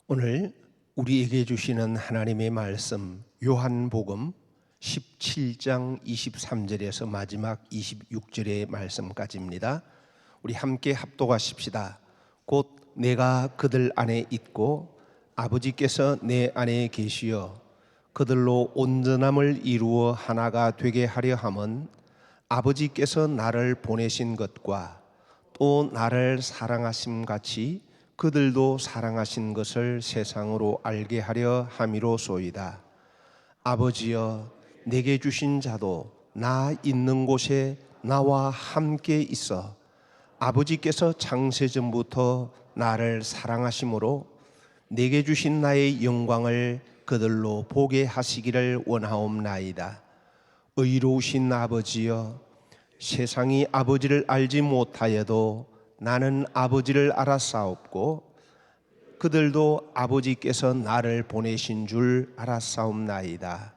오늘 우리에게 주시는 하나님의 말씀 요한복음 17장 23절에서 마지막 26절의 말씀까지입니다. 우리 함께 합독하십시다. 곧 내가 그들 안에 있고 아버지께서 내 안에 계시어 그들로 온전함을 이루어 하나가 되게 하려 함은 아버지께서 나를 보내신 것과 또 나를 사랑하심 같이 그들도 사랑하신 것을 세상으로 알게 하려 함이로소이다. 아버지여, 내게 주신 자도 나 있는 곳에 나와 함께 있어 아버지께서 창세전부터 나를 사랑하심으로 내게 주신 나의 영광을 그들로 보게 하시기를 원하옵나이다. 의로우신 아버지여, 세상이 아버지를 알지 못하여도 나는 아버지를 알았사옵고 그들도 아버지께서 나를 보내신 줄 알았사옵나이다.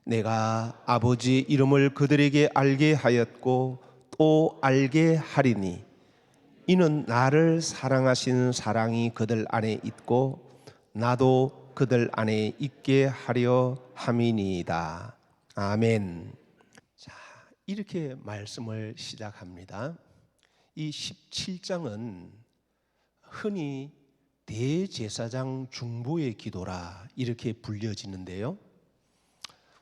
내가 아버지의 이름을 그들에게 알게 하였고 또 알게 하리니 이는 나를 사랑하신 사랑이 그들 안에 있고 나도 그들 안에 있게 하려 함이니이다. 아멘. 자, 이렇게 말씀을 시작합니다. 이 17장은 흔히 대제사장 중보의 기도라 이렇게 불려지는데요.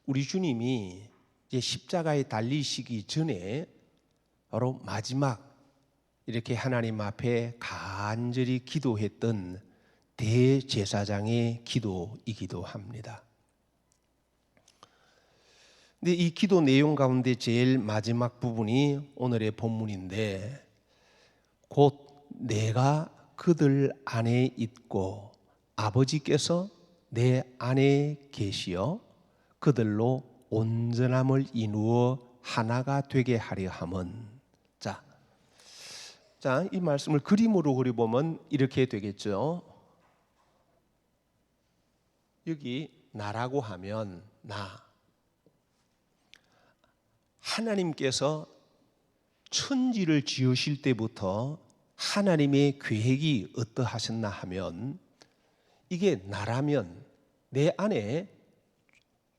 우리 주님이 이제 십자가에 달리시기 전에 바로 마지막 이렇게 하나님 앞에 간절히 기도했던 대제사장의 기도이기도 합니다. 근데 이 기도 내용 가운데 제일 마지막 부분이 오늘의 본문인데 곧 내가 그들 안에 있고 아버지께서 내 안에 계시어 그들로 온전함을 이루어 하나가 되게 하려 함은. 자, 이 말씀을 그림으로 그려보면 이렇게 되겠죠. 여기 나라고 하면 나, 하나님께서 천지를 지으실 때부터 하나님의 계획이 어떠하셨나 하면 이게 나라면 내 안에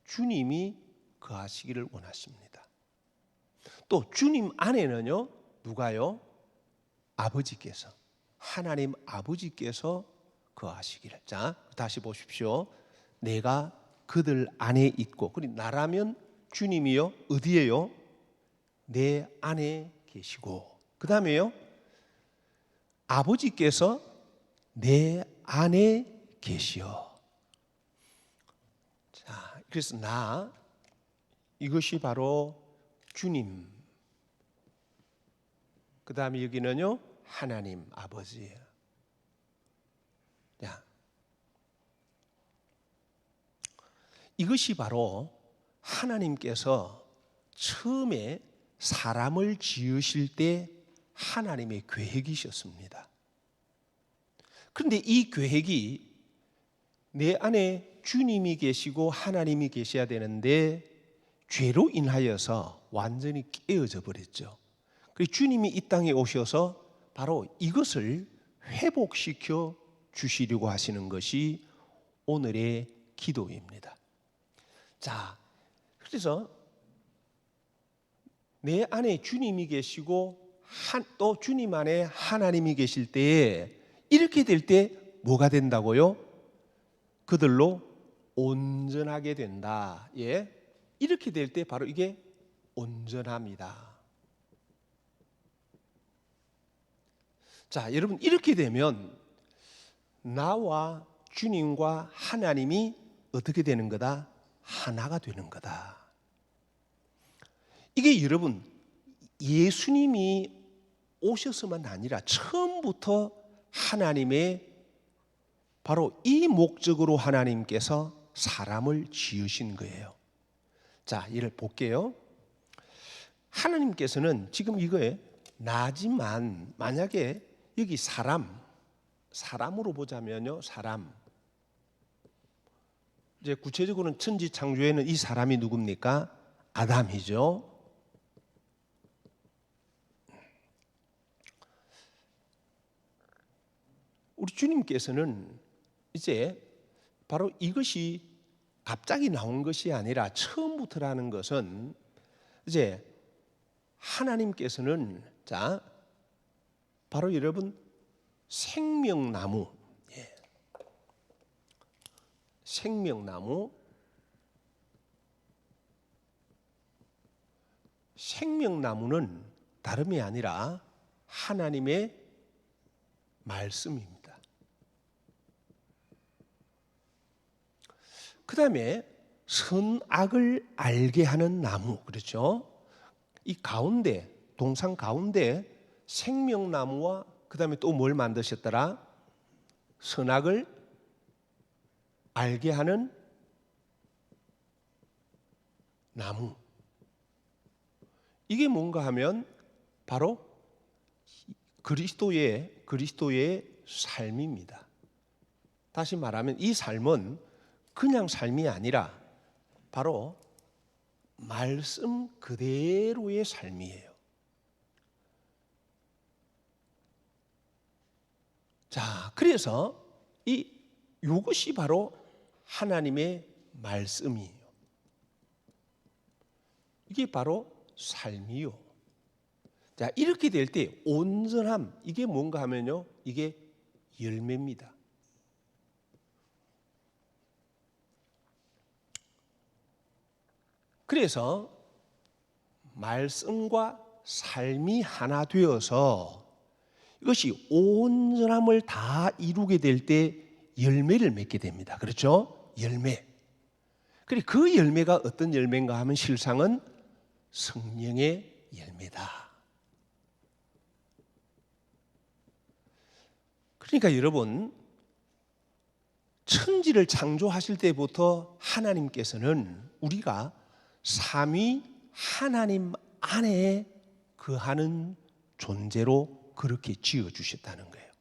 주님이 거하시기를 원하십니다. 또 주님 안에는요, 누가요? 아버지께서, 하나님 아버지께서 거하시기를. 자, 다시 보십시오. 내가 그들 안에 있고, 그리고 나라면 주님이요, 어디에요? 내 안에 계시고, 그 다음에요, 아버지께서 내 안에 계시어. 자, 그래서 나, 이것이 바로 주님. 그 다음에 여기는요, 하나님 아버지예요. 자, 이것이 바로 하나님께서 처음에 사람을 지으실 때 하나님의 계획이셨습니다. 그런데 이 계획이 내 안에 주님이 계시고 하나님이 계셔야 되는데 죄로 인하여서 완전히 깨어져 버렸죠. 그래서 주님이 이 땅에 오셔서 바로 이것을 회복시켜 주시려고 하시는 것이 오늘의 기도입니다. 자, 그래서 내 안에 주님이 계시고 또 주님 안에 하나님이 계실 때에 이렇게 될 때 뭐가 된다고요? 그들로 온전하게 된다. 예, 이렇게 될 때 바로 이게 온전합니다. 자, 여러분, 이렇게 되면 나와 주님과 하나님이 어떻게 되는 거다? 하나가 되는 거다. 이게 여러분, 예수님이 오셔서만 아니라 처음부터 하나님의 바로 이 목적으로 하나님께서 사람을 지으신 거예요. 자, 이를 볼게요. 하나님께서는 지금 이거에 나지만 만약에 여기 사람으로 보자면요, 사람. 이제 구체적으로는 천지 창조에는 이 사람이 누굽니까? 아담이죠. 우리 주님께서는 이제 바로 이것이 갑자기 나온 것이 아니라 처음부터라는 것은 이제 하나님께서는 자 바로 여러분 생명나무, 생명나무는 다름이 아니라 하나님의 말씀입니다. 그 다음에 선악을 알게 하는 나무, 그렇죠? 이 가운데, 동산 가운데 생명나무와 그 다음에 또 뭘 만드셨더라? 선악을 알게 하는 나무. 이게 뭔가 하면 바로 그리스도의 삶입니다. 다시 말하면 이 삶은 그냥 삶이 아니라 바로 말씀 그대로의 삶이에요. 자, 그래서 이것이 바로 하나님의 말씀이에요. 이게 바로 삶이요. 자, 이렇게 될 때 온전함, 이게 뭔가 하면요, 이게 열매입니다. 그래서 말씀과 삶이 하나 되어서 이것이 온전함을 다 이루게 될 때 열매를 맺게 됩니다. 그렇죠? 열매. 그리고 그 열매가 어떤 열매인가 하면 실상은 성령의 열매다. 그러니까 여러분, 천지를 창조하실 때부터 하나님께서는 우리가 삼위 하나님 안에 거하는 존재로 그렇게 지어주셨다는 거예요.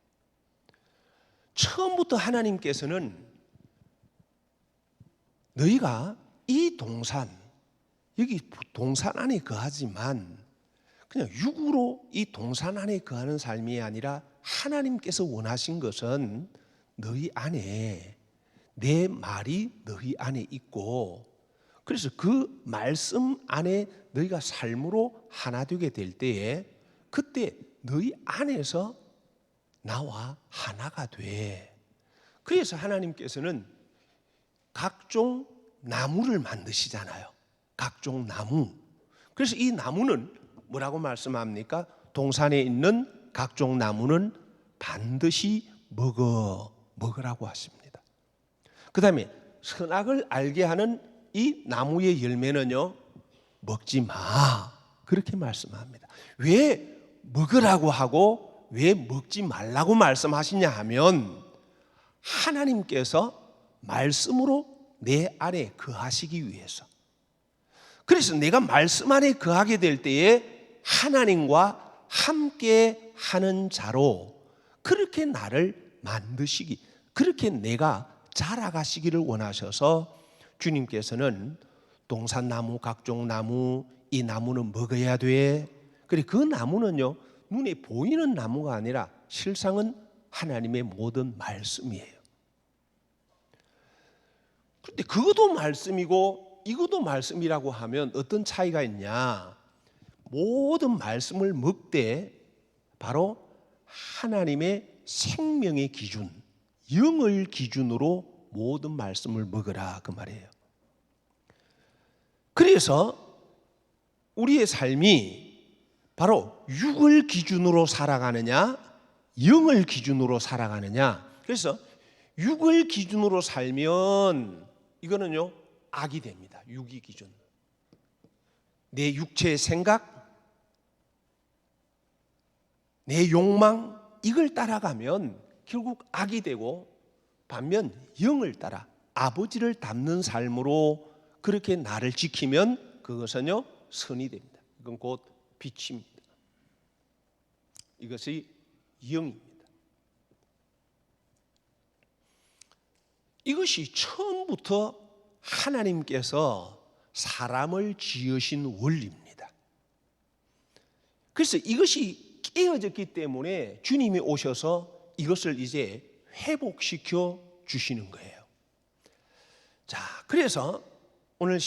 처음부터 하나님께서는 너희가 이 동산, 여기 동산 안에 거하지만 그냥 육으로 이 동산 안에 거하는 삶이 아니라 하나님께서 원하신 것은 너희 안에 내 말이 너희 안에 있고, 그래서 그 말씀 안에 너희가 삶으로 하나 되게 될 때에 그때 너희 안에서 나와 하나가 돼. 그래서 하나님께서는 각종 나무를 만드시잖아요. 각종 나무. 그래서 이 나무는 뭐라고 말씀합니까? 동산에 있는 각종 나무는 반드시 먹으라고 하십니다. 그 다음에 선악을 알게 하는 이 나무의 열매는요, 먹지 마. 그렇게 말씀합니다. 왜 먹으라고 하고 왜 먹지 말라고 말씀하시냐 하면 하나님께서 말씀으로 내 안에 거하시기 위해서. 그래서 내가 말씀 안에 거하게 될 때에 하나님과 함께 하는 자로 그렇게 나를 만드시기, 그렇게 내가 자라가시기를 원하셔서 주님께서는 동산나무, 각종 나무, 이 나무는 먹어야 돼. 그리고 그 나무는요, 눈에 보이는 나무가 아니라 실상은 하나님의 모든 말씀이에요. 그런데 그것도 말씀이고 이것도 말씀이라고 하면 어떤 차이가 있냐? 모든 말씀을 먹되 바로 하나님의 생명의 기준, 영을 기준으로 모든 말씀을 먹으라, 그 말이에요. 그래서 우리의 삶이 바로 육을 기준으로 살아가느냐, 영을 기준으로 살아가느냐. 그래서 육을 기준으로 살면 이거는요, 악이 됩니다. 육이 기준. 내 육체의 생각, 내 욕망, 이걸 따라가면 결국 악이 되고, 반면 영을 따라 아버지를 닮는 삶으로 그렇게 나를 지키면 그것은요, 선이 됩니다. 이건 곧 빛입니다. 이것이 영입니다. 이것이 처음부터 하나님께서 사람을 지으신 원리입니다. 그래서 이것이 깨어졌기 때문에 주님이 오셔서 이것을 이제 회복시켜 주시는 거예요. 자, 그래서 오늘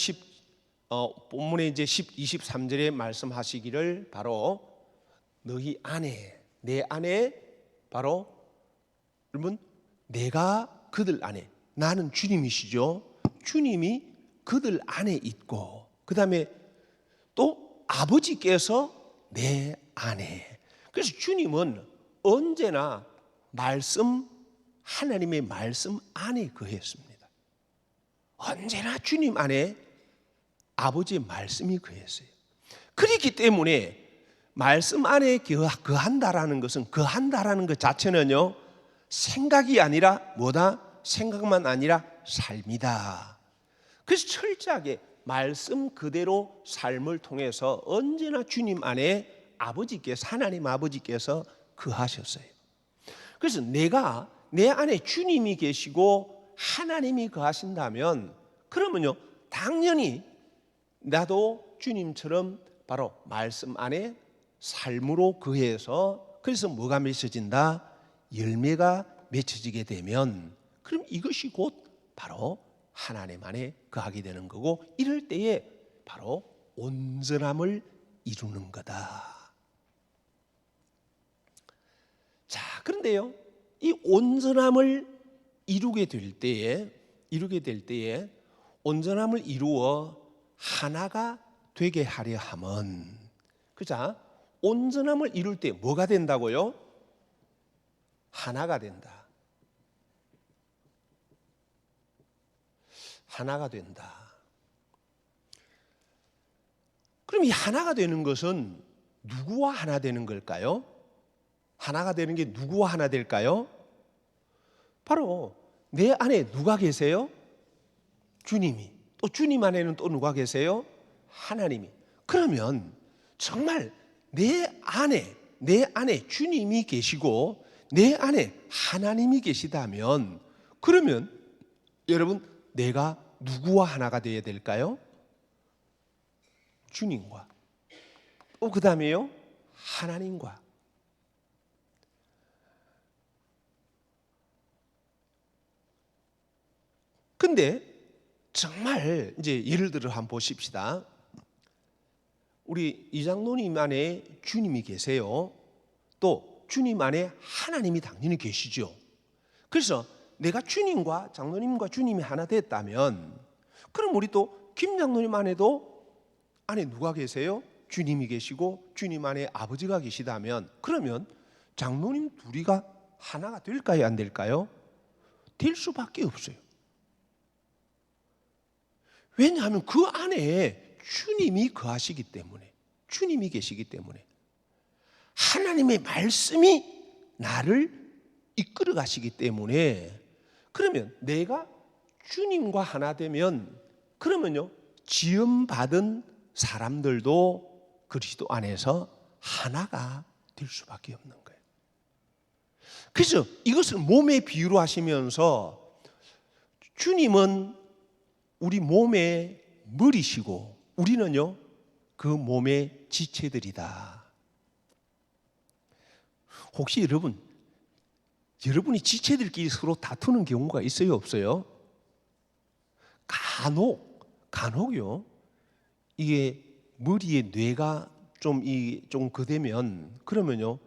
본문에 이제 23절에 말씀하시기를 바로 너희 안에, 내 안에 바로 여러분 내가 그들 안에, 나는 주님이시죠. 주님이 그들 안에 있고 그 다음에 또 아버지께서 내 안에. 그래서 주님은 언제나 하나님의 말씀 안에 거했습니다. 언제나 주님 안에 아버지의 말씀이 거했어요. 그렇기 때문에 말씀 안에 거한다라는 것 자체는요, 생각이 아니라 뭐다? 생각만 아니라 삶이다. 그래서 철저하게 말씀 그대로 삶을 통해서 언제나 주님 안에 하나님 아버지께서 거하셨어요. 그래서 내가 내 안에 주님이 계시고 하나님이 거하신다면 그러면요, 당연히 나도 주님처럼 바로 말씀 안에 삶으로 거해서 그래서 뭐가 맺혀진다? 열매가 맺혀지게 되면 그럼 이것이 곧 바로 하나님 안에 거하게 되는 거고, 이럴 때에 바로 온전함을 이루는 거다. 자, 그런데요, 이 온전함을 이루게 될 때에 온전함을 이루어 하나가 되게 하려 함은, 그자 온전함을 이룰 때 뭐가 된다고요? 하나가 된다. 하나가 된다. 그럼 이 하나가 되는 것은 누구와 하나 되는 걸까요? 하나가 되는 게 누구와 하나 될까요? 바로 내 안에 누가 계세요? 주님이. 또 주님 안에는 또 누가 계세요? 하나님이. 그러면 정말 내 안에 주님이 계시고 내 안에 하나님이 계시다면, 그러면 여러분 내가 누구와 하나가 되어야 될까요? 주님과. 또 그 다음에요, 하나님과. 근데 정말 이제 예를 들어 한번 보십시다. 우리 이장로님 안에 주님이 계세요. 또 주님 안에 하나님이 당연히 계시죠. 그래서 내가 주님과 장로님과 주님이 하나 됐다면, 그럼 우리 또 김 장로님 안에도 안에 누가 계세요? 주님이 계시고 주님 안에 아버지가 계시다면, 그러면 장로님 둘이가 하나가 될까요? 안 될까요? 될 수밖에 없어요. 왜냐하면 그 안에 주님이 거하시기 때문에, 주님이 계시기 때문에, 하나님의 말씀이 나를 이끌어 가시기 때문에, 그러면 내가 주님과 하나 되면, 그러면요, 지음받은 사람들도 그리스도 안에서 하나가 될 수밖에 없는 거예요. 그래서 이것을 몸의 비유로 하시면서 주님은 우리 몸의 머리시고 우리는요 그 몸의 지체들이다. 혹시 여러분이 지체들끼리 서로 다투는 경우가 있어요, 없어요? 간혹요, 이게 머리에 뇌가 좀 그되면, 그러면요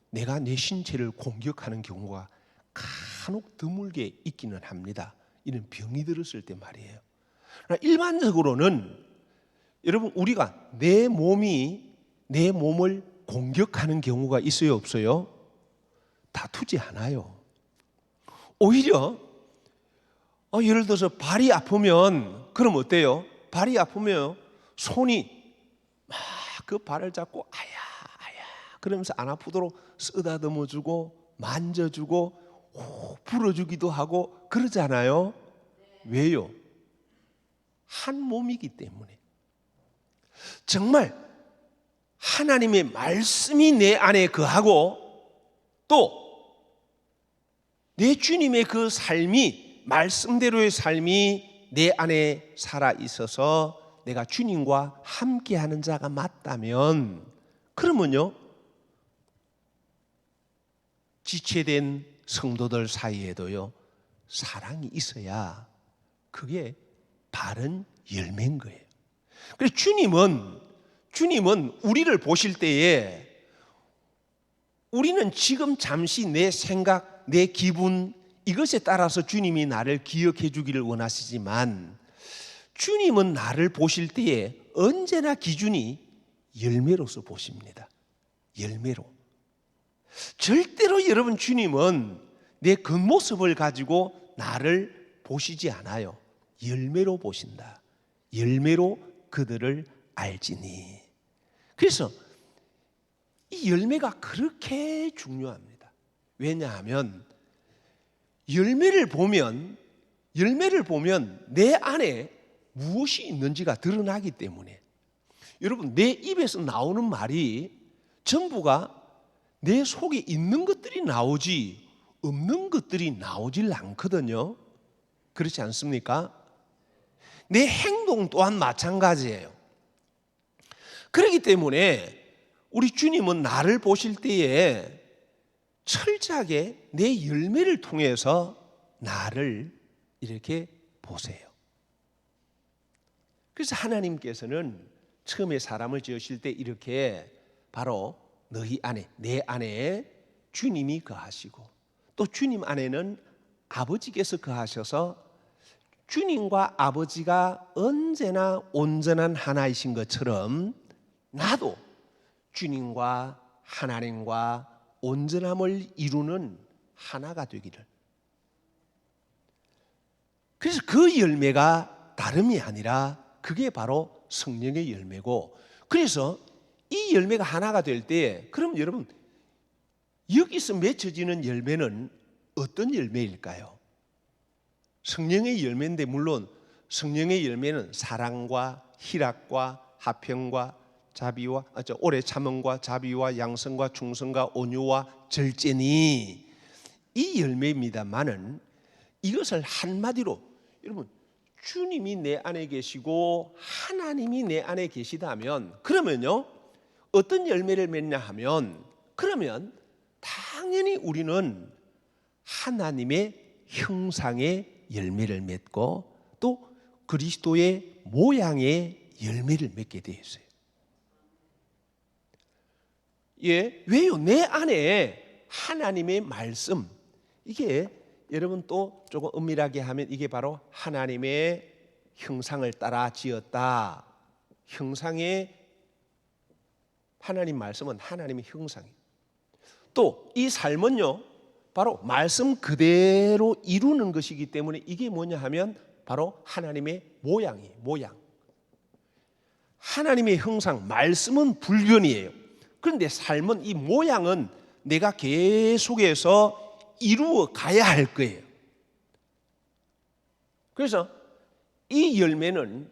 내가 내 신체를 공격하는 경우가 간혹 드물게 있기는 합니다. 이런 병이 들었을 때 말이에요. 일반적으로는 여러분, 우리가 내 몸을 공격하는 경우가 있어요, 없어요? 다투지 않아요. 오히려 예를 들어서 발이 아프면, 그럼 어때요? 발이 아프면 손이 막 그 발을 잡고 아야 그러면서 안 아프도록 쓰다듬어주고 만져주고 불어주기도 하고 그러잖아요. 왜요? 한 몸이기 때문에. 정말 하나님의 말씀이 내 안에 거하고 또 내 주님의 그 삶이, 말씀대로의 삶이 내 안에 살아 있어서 내가 주님과 함께하는 자가 맞다면, 그러면요 지체된 성도들 사이에도요 사랑이 있어야 그게 바른 열매인 거예요. 그래서 주님은 우리를 보실 때에 우리는 지금 잠시 내 생각, 내 기분 이것에 따라서 주님이 나를 기억해 주기를 원하시지만 주님은 나를 보실 때에 언제나 기준이 열매로서 보십니다. 열매로. 절대로 여러분 주님은 내 겉모습을 가지고 나를 보시지 않아요. 열매로 보신다. 열매로 그들을 알지니. 그래서 이 열매가 그렇게 중요합니다. 왜냐하면 열매를 보면 내 안에 무엇이 있는지가 드러나기 때문에. 여러분, 내 입에서 나오는 말이 전부가 내 속에 있는 것들이 나오지 없는 것들이 나오질 않거든요. 그렇지 않습니까? 내 행동 또한 마찬가지예요. 그렇기 때문에 우리 주님은 나를 보실 때에 철저하게 내 열매를 통해서 나를 이렇게 보세요. 그래서 하나님께서는 처음에 사람을 지으실 때 이렇게 바로 너희 안에, 내 안에 주님이 거하시고 또 주님 안에는 아버지께서 거하셔서 주님과 아버지가 언제나 온전한 하나이신 것처럼 나도 주님과 하나님과 온전함을 이루는 하나가 되기를. 그래서 그 열매가 다름이 아니라 그게 바로 성령의 열매고, 그래서 이 열매가 하나가 될 때 그럼 여러분 여기서 맺혀지는 열매는 어떤 열매일까요? 성령의 열매인데 물론 성령의 열매는 사랑과 희락과 화평과 자비와 오래 참음과 자비와 양성과 충성과 온유와 절제니 이 열매입니다만은 이것을 한마디로 여러분 주님이 내 안에 계시고 하나님이 내 안에 계시다면 그러면요 어떤 열매를 맺냐 하면 그러면 당연히 우리는 하나님의 형상의 열매를 맺고 또 그리스도의 모양의 열매를 맺게 되어 있어요. 예, 왜요? 내 안에 하나님의 말씀, 이게 여러분 또 조금 엄밀하게 하면 이게 바로 하나님의 형상을 따라 지었다. 형상의 하나님 말씀은 하나님의 형상이에요. 또 이 삶은요 바로 말씀 그대로 이루는 것이기 때문에 이게 뭐냐 하면 바로 하나님의 모양이에요. 모양. 하나님의 형상, 말씀은 불변이에요. 그런데 삶은 이 모양은 내가 계속해서 이루어 가야 할 거예요. 그래서 이 열매는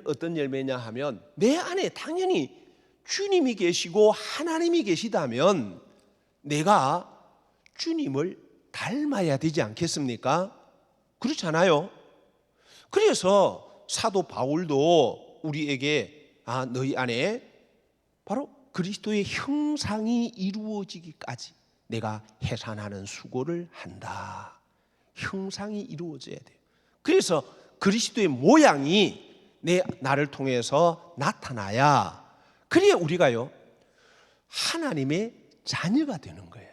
어떤 열매냐 하면 내 안에 당연히 주님이 계시고 하나님이 계시다면 내가 주님을 닮아야 되지 않겠습니까? 그렇잖아요. 그래서 사도 바울도 우리에게 너희 안에 바로 그리스도의 형상이 이루어지기까지 내가 해산하는 수고를 한다. 형상이 이루어져야 돼요. 그래서 그리스도의 모양이 나를 통해서 나타나야 그래야 우리가요 하나님의 자녀가 되는 거예요.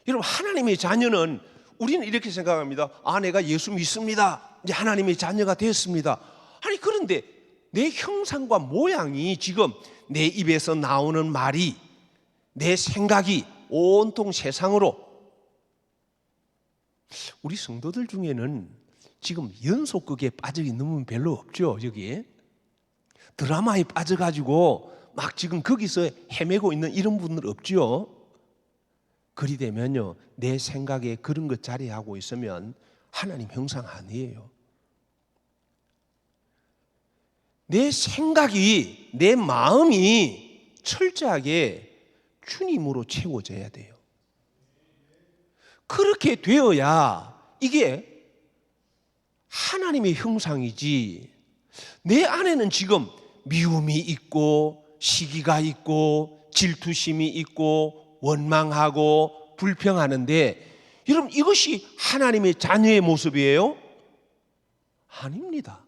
여러분 하나님의 자녀는 우리는 이렇게 생각합니다. 내가 예수 믿습니다. 이제 하나님의 자녀가 됐습니다. 아니 그런데 내 형상과 모양이 지금 내 입에서 나오는 말이 내 생각이 온통 세상으로 우리 성도들 중에는 지금 연속극에 빠져 있는 분 별로 없죠. 여기 드라마에 빠져가지고 막 지금 거기서 헤매고 있는 이런 분들 없죠. 그리 되면요 내 생각에 그런 것 자리하고 있으면 하나님 형상 아니에요. 내 생각이 내 마음이 철저하게 주님으로 채워져야 돼요. 그렇게 되어야 이게 하나님의 형상이지. 내 안에는 지금 미움이 있고 시기가 있고 질투심이 있고 원망하고 불평하는데 여러분, 이것이 하나님의 자녀의 모습이에요? 아닙니다.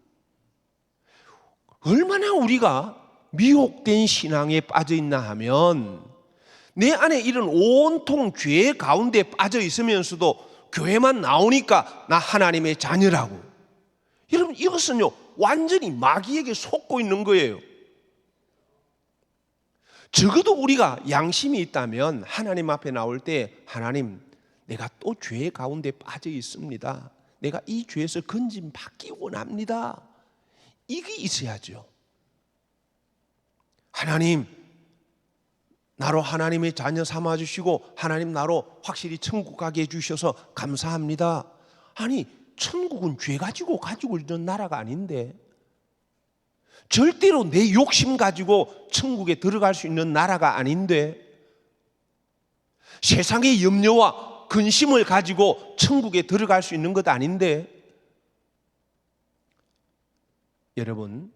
얼마나 우리가 미혹된 신앙에 빠져 있나 하면, 내 안에 이런 온통 죄 가운데 빠져 있으면서도 교회만 나오니까 나 하나님의 자녀라고. 여러분, 이것은요 완전히 마귀에게 속고 있는 거예요. 적어도 우리가 양심이 있다면 하나님 앞에 나올 때, 하나님, 내가 또 죄 가운데 빠져 있습니다. 내가 이 죄에서 건짐 받기 원합니다. 이게 있어야죠. 하나님, 나로 하나님의 자녀 삼아주시고 하나님 나로 확실히 천국 가게 해주셔서 감사합니다. 아니, 천국은 죄 가지고 있는 나라가 아닌데, 절대로 내 욕심 가지고 천국에 들어갈 수 있는 나라가 아닌데, 세상의 염려와 근심을 가지고 천국에 들어갈 수 있는 것 아닌데. 여러분,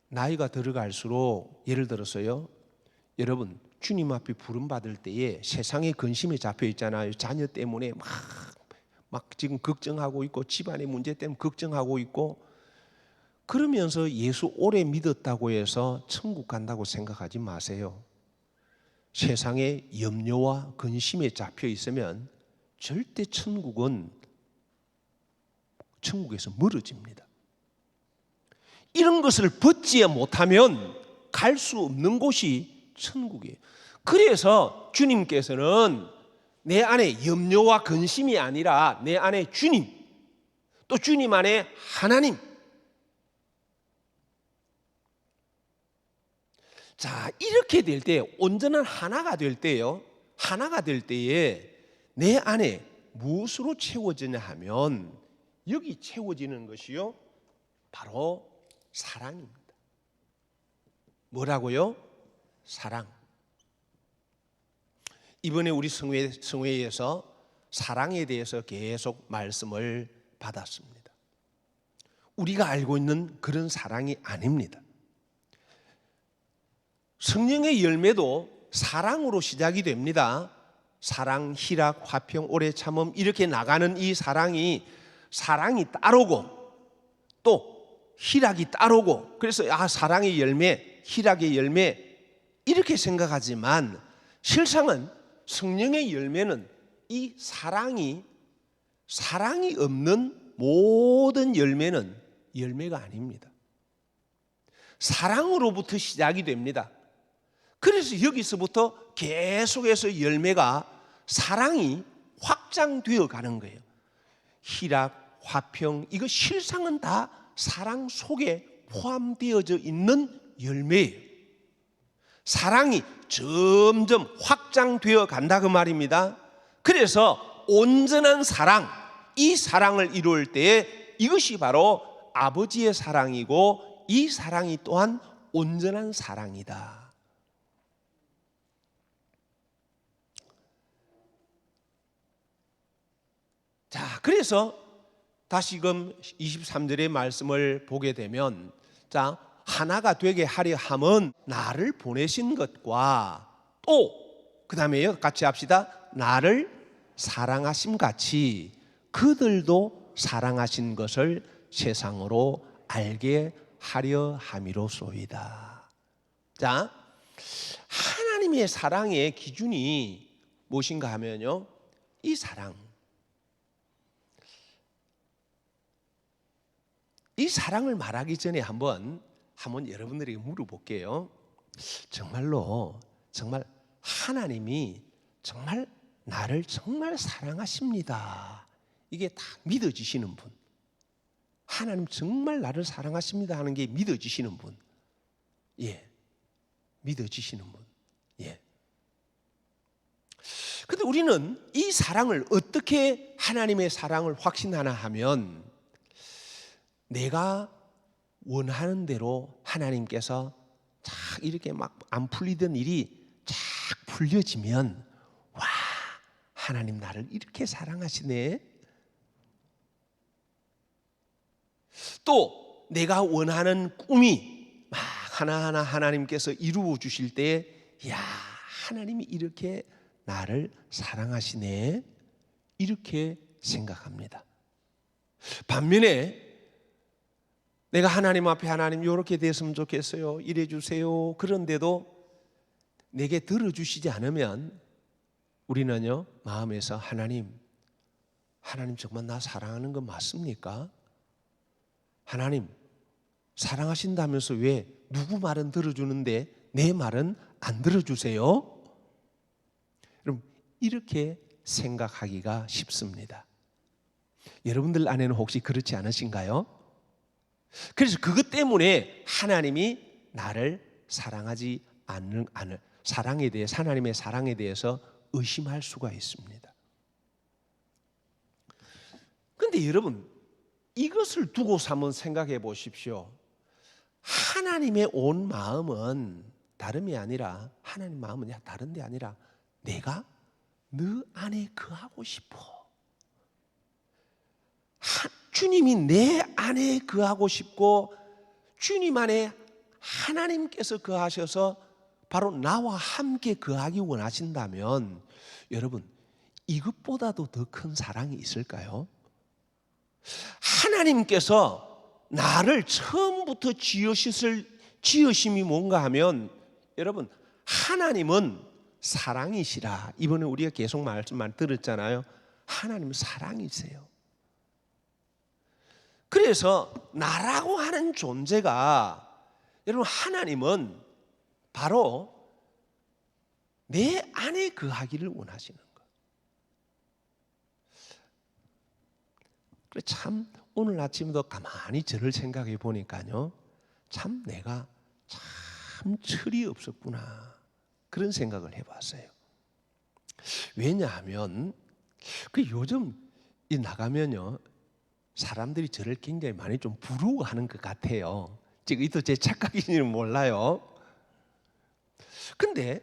나이가 들어갈수록, 예를 들어서요, 여러분 주님 앞에 부름받을 때에 세상의 근심에 잡혀 있잖아요. 자녀 때문에 막 지금 걱정하고 있고, 집안의 문제 때문에 걱정하고 있고, 그러면서 예수 오래 믿었다고 해서 천국 간다고 생각하지 마세요. 세상의 염려와 근심에 잡혀 있으면 절대 천국에서 멀어집니다. 이런 것을 벗지 못하면 갈 수 없는 곳이 천국이에요. 그래서 주님께서는 내 안에 염려와 근심이 아니라 내 안에 주님, 또 주님 안에 하나님. 자, 이렇게 될 때, 온전한 하나가 될 때요, 하나가 될 때에 내 안에 무엇으로 채워지냐 하면, 여기 채워지는 것이요, 바로 사랑입니다. 뭐라고요? 사랑. 이번에 우리 성회에서 사랑에 대해서 계속 말씀을 받았습니다. 우리가 알고 있는 그런 사랑이 아닙니다. 성령의 열매도 사랑으로 시작이 됩니다. 사랑, 희락, 화평, 오래 참음, 이렇게 나가는 이 사랑이 따르고 또 희락이 따르고, 그래서 사랑의 열매, 희락의 열매, 이렇게 생각하지만 실상은 성령의 열매는 이 사랑이 없는 모든 열매는 열매가 아닙니다. 사랑으로부터 시작이 됩니다. 그래서 여기서부터 계속해서 열매가, 사랑이 확장되어 가는 거예요. 희락, 화평, 이거 실상은 다 사랑 속에 포함되어져 있는 열매예요. 사랑이 점점 확장되어 간다 그 말입니다. 그래서 온전한 사랑, 이 사랑을 이룰 때에 이것이 바로 아버지의 사랑이고, 이 사랑이 또한 온전한 사랑이다. 자, 그래서 다시금 23절의 말씀을 보게 되면, 자, 하나가 되게 하려 함은 나를 보내신 것과 또 그 다음에요, 같이 합시다. 나를 사랑하심 같이 그들도 사랑하신 것을 세상으로 알게 하려 함이로소이다. 자, 하나님의 사랑의 기준이 무엇인가 하면요, 이 사랑, 이 사랑을 말하기 전에 한번 여러분들에게 물어볼게요. 정말로 정말 하나님이 정말 나를 정말 사랑하십니다, 이게 다 믿어지시는 분, 하나님 정말 나를 사랑하십니다 하는 게 믿어지시는 분, 예, 믿어지시는 분, 예. 근데 우리는 이 사랑을 어떻게, 하나님의 사랑을 확신하나 하면, 내가 원하는 대로 하나님께서 쫙 이렇게 막 안 풀리던 일이 쫙 풀려지면, 와, 하나님 나를 이렇게 사랑하시네. 또 내가 원하는 꿈이 막 하나하나 하나님께서 이루어 주실 때, 야, 하나님이 이렇게 나를 사랑하시네. 이렇게 생각합니다. 반면에 내가 하나님 앞에 하나님 이렇게 됐으면 좋겠어요, 이래 주세요, 그런데도 내게 들어주시지 않으면 우리는요 마음에서 하나님 정말 나 사랑하는 거 맞습니까? 하나님 사랑하신다면서 왜 누구 말은 들어주는데 내 말은 안 들어주세요? 여러분 이렇게 생각하기가 쉽습니다. 여러분들 안에는 혹시 그렇지 않으신가요? 그래서 그것 때문에 하나님이 나를 사랑하지 않는 사랑에 대해 하나님의 사랑에 대해서 의심할 수가 있습니다. 그런데 여러분 이것을 두고서 한번 생각해 보십시오. 하나님의 온 마음은 다름이 아니라 하나님 마음은 다른 데 아니라 내가 너 안에 거하고 싶어. 주님이 내 안에 거하고 싶고 주님 안에 하나님께서 거하셔서 바로 나와 함께 거하기 원하신다면 여러분 이것보다도 더 큰 사랑이 있을까요? 하나님께서 나를 처음부터 지으심이 뭔가 하면 여러분 하나님은 사랑이시라. 이번에 우리가 계속 말씀만 들었잖아요. 하나님은 사랑이세요. 그래서 나라고 하는 존재가 여러분 하나님은 바로 내 안에 거하기를 원하시는 거예요. 그래 참 오늘 아침도 가만히 저를 생각해 보니까요, 참 내가 참 철이 없었구나 그런 생각을 해봤어요. 왜냐하면 요즘 나가면요 사람들이 저를 굉장히 많이 좀 부러워하는 것 같아요. 지금 이도 제 착각인지는 몰라요. 근데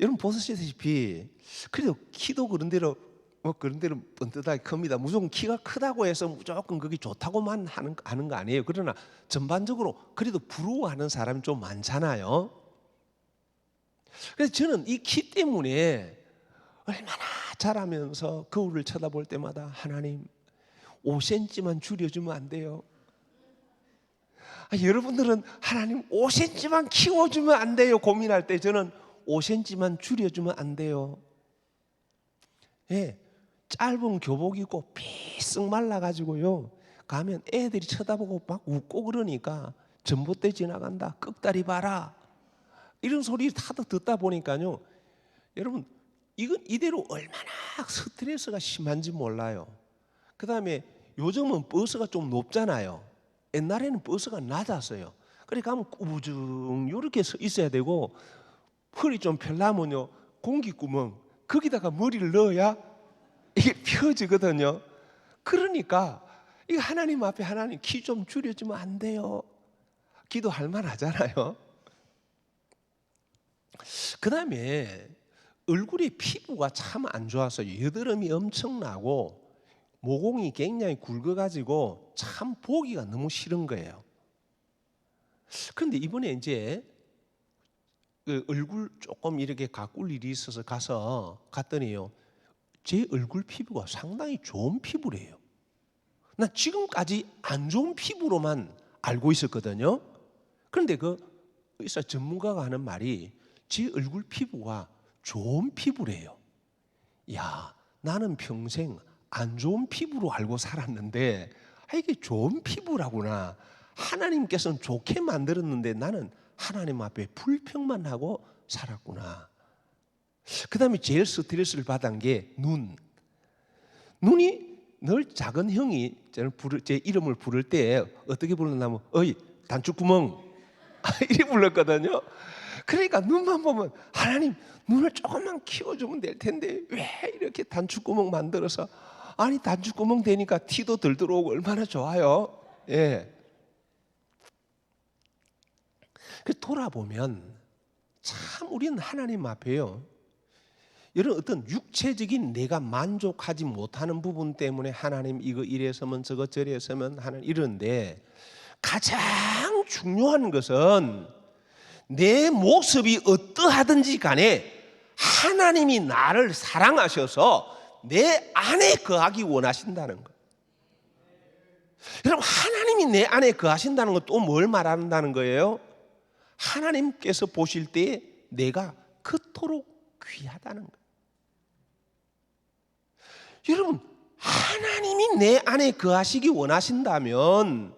여러분 보시다시피 그래도 키도 그런 대로 뻔듯하게 큽니다. 무조건 키가 크다고 해서 무조건 그게 좋다고만 하는 거 아니에요. 그러나 전반적으로 그래도 부러워하는 사람이 좀 많잖아요. 그래서 저는 이 키 때문에 얼마나 자라면서 거울을 쳐다볼 때마다 하나님 5cm만 줄여주면 안 돼요? 여러분들은 하나님 5cm만 키워주면 안 돼요? 고민할 때 저는 5cm만 줄여주면 안 돼요? 예, 짧은 교복 입고 삐쓱 말라가지고요 가면 애들이 쳐다보고 막 웃고 그러니까 전봇대 지나간다, 꺽다리 봐라 이런 소리 다 듣다 보니까요 여러분 이건 이대로 얼마나 스트레스가 심한지 몰라요. 그 다음에 요즘은 버스가 좀 높잖아요. 옛날에는 버스가 낮았어요. 그래 가면 꾸부정 이렇게 서 있어야 되고 허리 좀 펴려면요 공기구멍 거기다가 머리를 넣어야 이게 펴지거든요. 그러니까 이거 하나님 앞에 하나님 키 좀 줄여주면 안 돼요? 기도할 만하잖아요. 그 다음에 얼굴의 피부가 참 안 좋아서 여드름이 엄청나고 모공이 굉장히 굵어가지고 참 보기가 너무 싫은 거예요. 그런데 이번에 이제 그 얼굴 조금 이렇게 가꿀 일이 있어서 갔더니요 제 얼굴 피부가 상당히 좋은 피부래요. 난 지금까지 안 좋은 피부로만 알고 있었거든요. 그런데 의사 전문가가 하는 말이 제 얼굴 피부가 좋은 피부래요. 야, 나는 평생 안 좋은 피부로 알고 살았는데 이게 좋은 피부라구나. 하나님께서는 좋게 만들었는데 나는 하나님 앞에 불평만 하고 살았구나. 그 다음에 제일 스트레스를 받은 게 눈이 늘 작은 형이 제 이름을 부를 때 어떻게 불렀냐면 어이 단추구멍 이렇게 불렀거든요. 그러니까 눈만 보면 하나님 눈을 조금만 키워주면 될 텐데 왜 이렇게 단추구멍 만들어서 아니 단추구멍 되니까 티도 덜 들어오고 얼마나 좋아요. 예. 돌아보면 참 우리는 하나님 앞에요 이런 어떤 육체적인 내가 만족하지 못하는 부분 때문에 하나님 이거 이래서면 저거 저래서면 하는 이런데 가장 중요한 것은 내 모습이 어떠하든지 간에 하나님이 나를 사랑하셔서 내 안에 거하기 원하신다는 거. 여러분, 하나님이 내 안에 거하신다는 건 또 뭘 말한다는 거예요? 하나님께서 보실 때 내가 그토록 귀하다는 거예요. 여러분, 하나님이 내 안에 거하시기 원하신다면,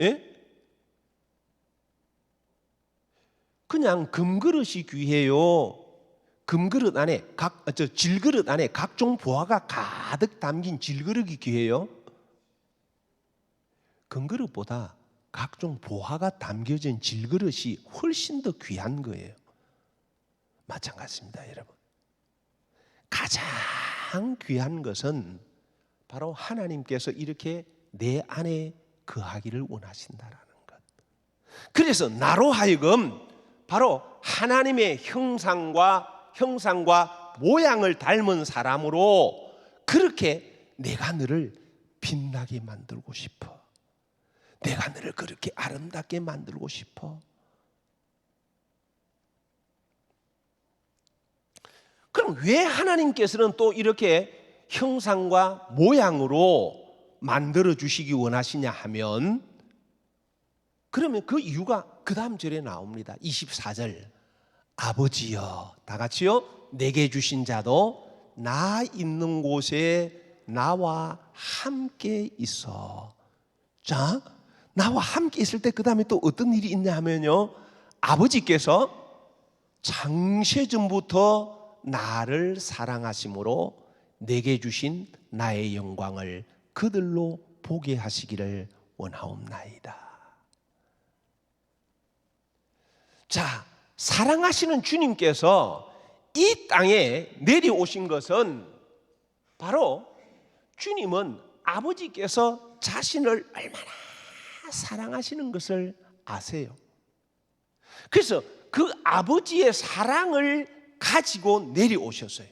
예? 그냥 금그릇이 귀해요? 금그릇 안에 질그릇 안에 각종 보화가 가득 담긴 질그릇이 귀해요? 금그릇보다 각종 보화가 담겨진 질그릇이 훨씬 더 귀한 거예요. 마찬가지입니다, 여러분. 가장 귀한 것은 바로 하나님께서 이렇게 내 안에 거하기를 원하신다라는 것. 그래서 나로 하여금 바로 하나님의 형상과 모양을 닮은 사람으로 그렇게 내가 너를 빛나게 만들고 싶어. 내가 너를 그렇게 아름답게 만들고 싶어. 그럼 왜 하나님께서는 또 이렇게 형상과 모양으로 만들어 주시기 원하시냐 하면, 그러면 그 이유가 그 다음 절에 나옵니다. 24절. 아버지여, 다 같이요. 내게 주신 자도 나 있는 곳에 나와 함께 있어. 자, 나와 함께 있을 때 그 다음에 또 어떤 일이 있냐 하면요, 아버지께서 창세전부터 나를 사랑하심으로 내게 주신 나의 영광을 그들로 보게 하시기를 원하옵나이다. 자, 사랑하시는 주님께서 이 땅에 내려오신 것은 바로 주님은 아버지께서 자신을 얼마나 사랑하시는 것을 아세요. 그래서 그 아버지의 사랑을 가지고 내려오셨어요.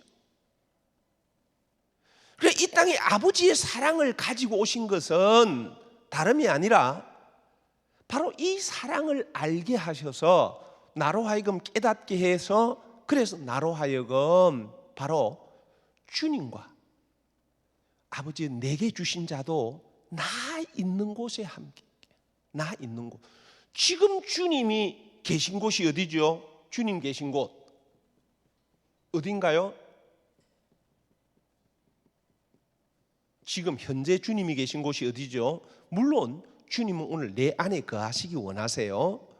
그래서 이 땅에 아버지의 사랑을 가지고 오신 것은 다름이 아니라 바로 이 사랑을 알게 하셔서 나로 하여금 깨닫게 해서, 그래서 나로 하여금 바로 주님과 아버지 내게 주신 자도 나 있는 곳에 함께, 나 있는 곳. 지금 주님이 계신 곳이 어디죠? 주님 계신 곳 어딘가요? 지금 현재 주님이 계신 곳이 어디죠? 물론 주님은 오늘 내 안에 거하시기 원하세요.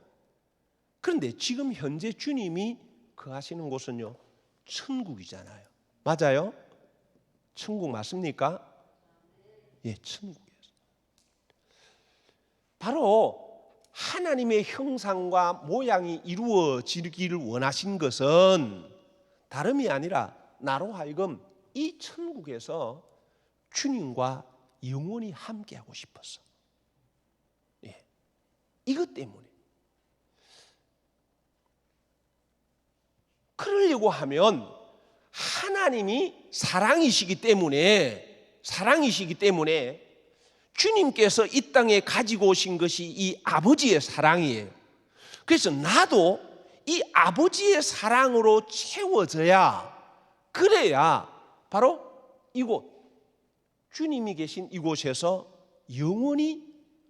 그런데 지금 현재 주님이 거하시는 곳은요, 천국이잖아요. 맞아요? 천국 맞습니까? 예, 천국이에요. 바로 하나님의 형상과 모양이 이루어지기를 원하신 것은 다름이 아니라 나로 하여금 이 천국에서 주님과 영원히 함께하고 싶었어. 예, 이것 때문에. 그러려고 하면 하나님이 사랑이시기 때문에 주님께서 이 땅에 가지고 오신 것이 이 아버지의 사랑이에요. 그래서 나도 이 아버지의 사랑으로 채워져야, 그래야 바로 이곳 주님이 계신 이곳에서 영원히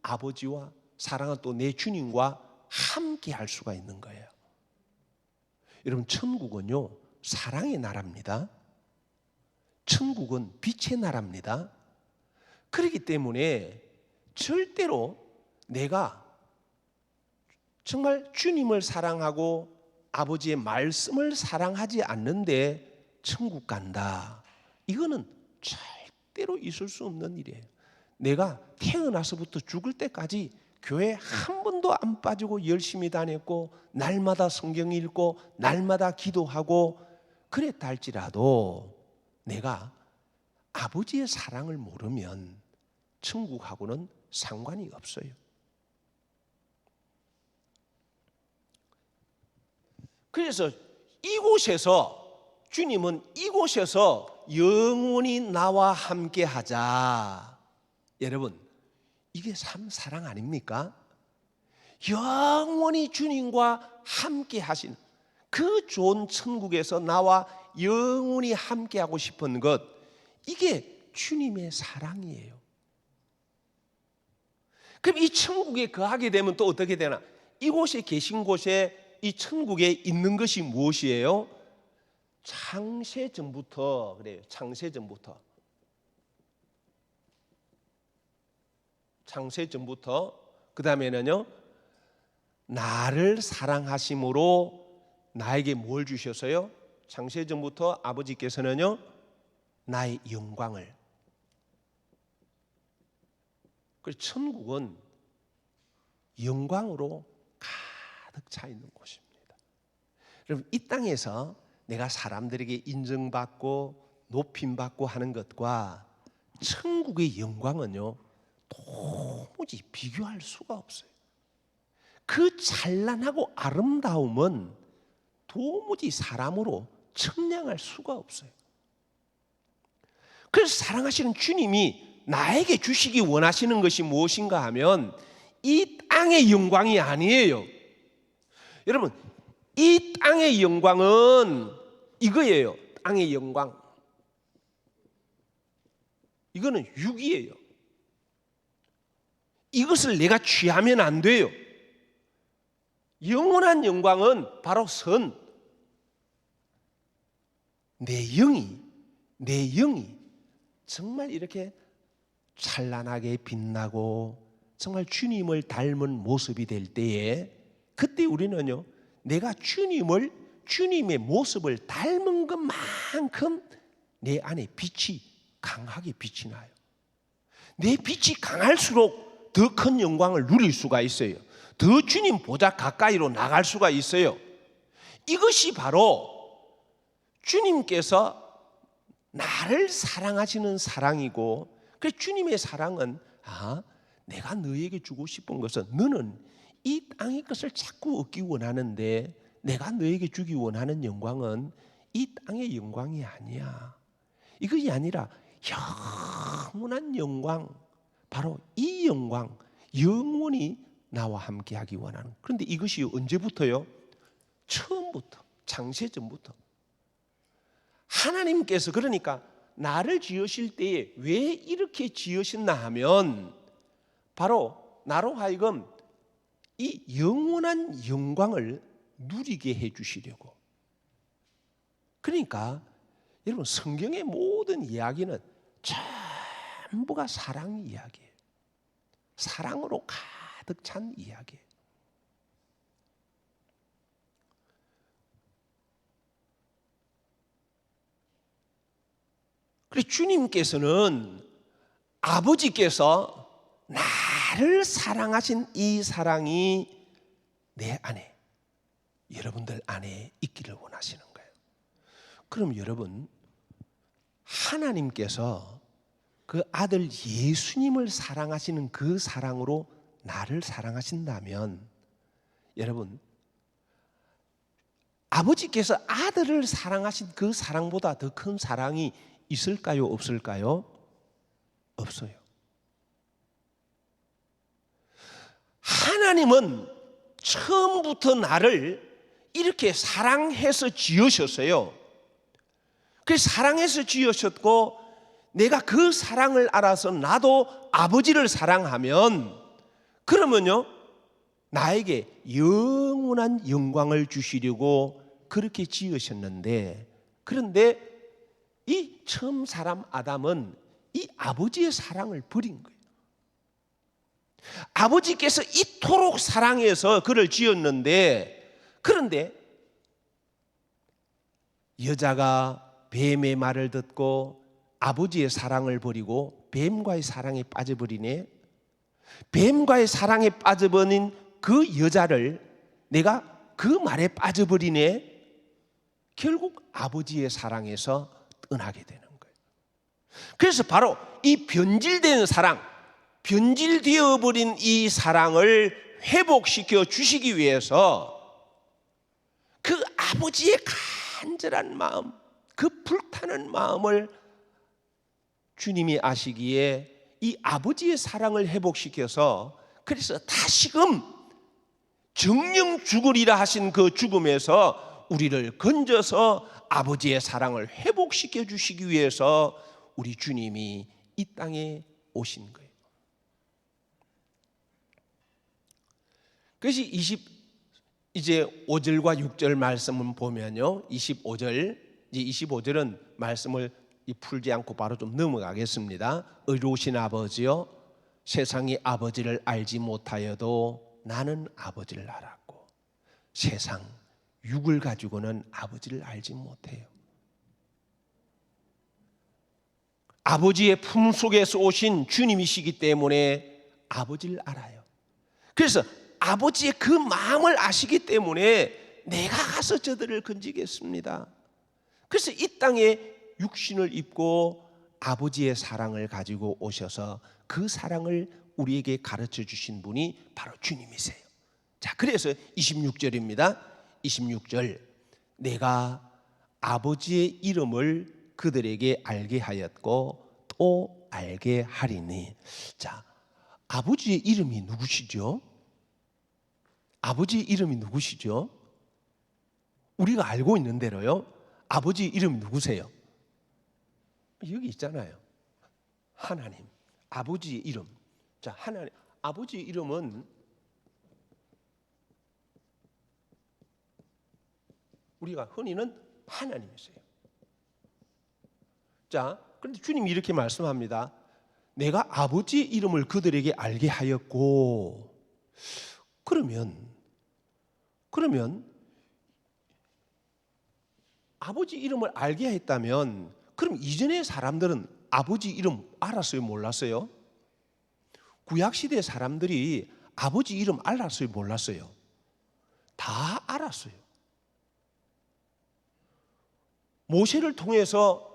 아버지와 사랑은 또 내 주님과 함께 할 수가 있는 거예요. 여러분, 천국은요 사랑의 나라입니다. 천국은 빛의 나라입니다. 그렇기 때문에 절대로 내가 정말 주님을 사랑하고 아버지의 말씀을 사랑하지 않는데 천국 간다, 이거는 절대로 있을 수 없는 일이에요. 내가 태어나서부터 죽을 때까지 교회 한 번도 안 빠지고 열심히 다녔고 날마다 성경 읽고 날마다 기도하고 그랬다 할지라도 내가 아버지의 사랑을 모르면 천국하고는 상관이 없어요. 그래서 이곳에서 주님은 이곳에서 영원히 나와 함께 하자. 여러분, 이게 참 사랑 아닙니까? 영원히 주님과 함께 하신 그 좋은 천국에서 나와 영원히 함께 하고 싶은 것, 이게 주님의 사랑이에요. 그럼 이 천국에 거하게 되면 또 어떻게 되나? 이곳에 계신 곳에 이 천국에 있는 것이 무엇이에요? 창세전부터 그래요. 창세전부터 그 다음에는요, 나를 사랑하심으로 나에게 뭘 주셨어요? 창세전부터 아버지께서는요, 나의 영광을. 그래서 천국은 영광으로 가득 차 있는 곳입니다. 여러분, 이 땅에서 내가 사람들에게 인정받고 높임받고 하는 것과 천국의 영광은요, 도무지 비교할 수가 없어요. 그 찬란하고 아름다움은 도무지 사람으로 측량할 수가 없어요. 그래서 사랑하시는 주님이 나에게 주시기 원하시는 것이 무엇인가 하면 이 땅의 영광이 아니에요. 여러분, 이 땅의 영광은 이거예요. 땅의 영광. 이거는 육이에요. 이것을 내가 취하면 안 돼요. 영원한 영광은 바로 선. 내 영이 정말 이렇게 찬란하게 빛나고 정말 주님을 닮은 모습이 될 때에, 그때 우리는요, 내가 주님의 모습을 닮은 것만큼 내 안에 빛이 강하게 빛이 나요. 내 빛이 강할수록 더 큰 영광을 누릴 수가 있어요. 더 주님 보좌 가까이로 나갈 수가 있어요. 이것이 바로 주님께서 나를 사랑하시는 사랑이고, 그래서 주님의 사랑은 내가 너에게 주고 싶은 것은, 너는 이 땅의 것을 자꾸 얻기 원하는데 내가 너에게 주기 원하는 영광은 이 땅의 영광이 아니야. 이것이 아니라 영원한 영광, 바로 이 영광, 영원히 나와 함께하기 원하는. 그런데 이것이 언제부터요? 처음부터, 창세전부터. 하나님께서 그러니까 나를 지으실 때에 왜 이렇게 지으셨나 하면, 바로 나로 하여금 이 영원한 영광을 누리게 해주시려고. 그러니까 여러분, 성경의 모든 이야기는 전부가 사랑 이야기예요. 사랑으로 가득 찬 이야기예요. 그래서 주님께서는, 아버지께서 나를 사랑하신 이 사랑이 내 안에, 여러분들 안에 있기를 원하시는 거예요. 그럼 여러분, 하나님께서 그 아들 예수님을 사랑하시는 그 사랑으로 나를 사랑하신다면, 여러분, 아버지께서 아들을 사랑하신 그 사랑보다 더 큰 사랑이 있을까요? 없을까요? 없어요. 하나님은 처음부터 나를 이렇게 사랑해서 지으셨어요. 그래서 사랑해서 지으셨고, 내가 그 사랑을 알아서 나도 아버지를 사랑하면, 그러면요, 나에게 영원한 영광을 주시려고 그렇게 지으셨는데, 그런데 이 처음 사람 아담은 이 아버지의 사랑을 버린 거예요. 아버지께서 이토록 사랑해서 그를 지었는데, 그런데 여자가 뱀의 말을 듣고 아버지의 사랑을 버리고 뱀과의 사랑에 빠져버리네. 뱀과의 사랑에 빠져버린 그 여자를 내가 그 말에 빠져버리네. 결국 아버지의 사랑에서 떠나게 되는 거예요. 그래서 바로 이 변질된 사랑, 변질되어 버린 이 사랑을 회복시켜 주시기 위해서 그 아버지의 간절한 마음, 그 불타는 마음을 주님이 아시기에 이 아버지의 사랑을 회복시켜서, 그래서 다시금 정령 죽으리라 하신 그 죽음에서 우리를 건져서 아버지의 사랑을 회복시켜 주시기 위해서 우리 주님이 이 땅에 오신 거예요. 그것이 이제 5절과 6절 말씀을 보면요, 25절은 말씀을 풀지 않고 바로 좀 넘어가겠습니다. 의로우신 아버지여, 세상이 아버지를 알지 못하여도 나는 아버지를 알았고 세상 육을 가지고는 아버지를 알지 못해요. 아버지의 품 속에서 오신 주님이시기 때문에 아버지를 알아요. 그래서 아버지의 그 마음을 아시기 때문에 내가 가서 저들을 건지겠습니다. 그래서 이 땅에 육신을 입고 아버지의 사랑을 가지고 오셔서 그 사랑을 우리에게 가르쳐 주신 분이 바로 주님이세요. 자, 그래서 26절입니다. 26절, 내가 아버지의 이름을 그들에게 알게 하였고 또 알게 하리니. 자, 아버지의 이름이 누구시죠? 아버지의 이름이 누구시죠? 우리가 알고 있는 대로요, 아버지의 이름이 누구세요? 여기 있잖아요. 하나님. 아버지의 이름. 자, 하나님. 아버지의 이름은 우리가 흔히는 하나님이세요. 자, 그런데 주님이 이렇게 말씀합니다. 내가 아버지의 이름을 그들에게 알게 하였고. 그러면 아버지 이름을 알게 했다면, 그럼 이전의 사람들은 아버지 이름 알았어요, 몰랐어요? 구약시대 사람들이 아버지 이름 알았어요, 몰랐어요? 다 알았어요. 모세를 통해서,